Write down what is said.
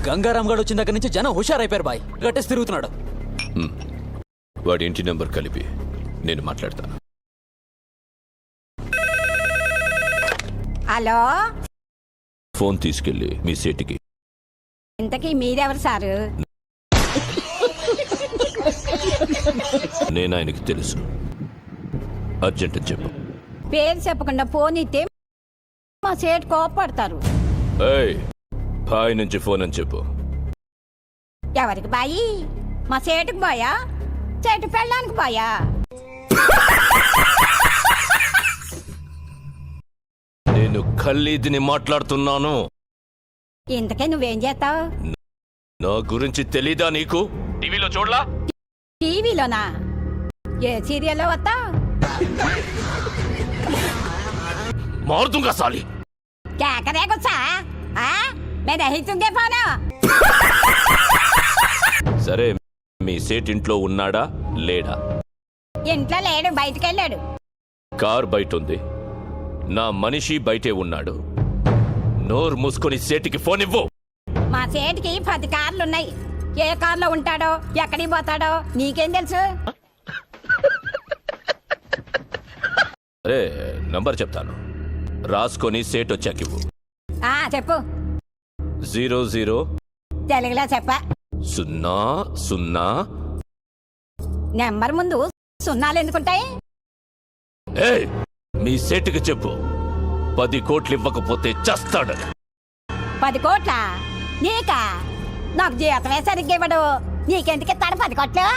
గంగారాం గడు వచ్చిన దగ్గర నుంచి జనం హుషారైపోయారు బాయ్. గట్టేసి తిరుగుతున్నాడు. వాడి ఇంటి నెంబర్ కలిపి నేను మాట్లాడతాను. హలో, ఫోన్ తీసుకెళ్ళి మీ సేటికి. ఇంతకీ మీరెవరు సారు? నేను ఆయనకి తెలుసు. అర్జెంట్ అని చెప్పు. పేరు చెప్పకుండా ఫోన్ ఇస్తే మా సేటు కోపడతారు. ఏయ్, బాయ్ నుంచి ఫోన్ అని చెప్పు. ఎవరికి బాయి? మా సేటుకు బాయా, చెట్టు పెళ్ళడానికి బాయా? నేను ఖల్లీద్ని మాట్లాడుతున్నాను. ఇంతకే నువ్వేం చేస్తావు? నా గురించి తెలీదా నీకు? టీవీలో చూడలా? టీవీలోనా? ఏ సీరియల్లో వస్తా? మారుతుంగా సాలి. కేకరే కూర్చా మేము రహితుంగే ఫోను. సరే, మీ సేట్ ఇంట్లో ఉన్నాడా లేడా? ఇంట్లో లేడు, బయటికి వెళ్ళాడు. కార్ బయట ఉంది, నా మనిషి బయటే ఉన్నాడు. నోరు మూసుకొని సేటికి ఫోన్ ఇవ్వు. మా సేటికి 10 కార్లున్నాయి. ఏ కార్లో ఉంటాడో, ఎక్కడికి పోతాడో నీకేం తెలుసు? అరే, నంబర్ చెప్తాను, రాసుకొని సేట్ వచ్చాకివ్వు. చెప్పు. 00 తెలుగులో చెప్ప. 00. నెంబర్ ముందు సున్నాలు ఎందుకుంటాయి? ఏయ్, మీ సేటుకి చెప్పు 10 కోట్లు ఇవ్వకపోతే చస్తాడని. 10 కోట్ల? నీకా? నాకు జీతమే సరిగ్గా ఇవ్వడు. నీకెందుకు ఇస్తాడు 10 కోట్లు?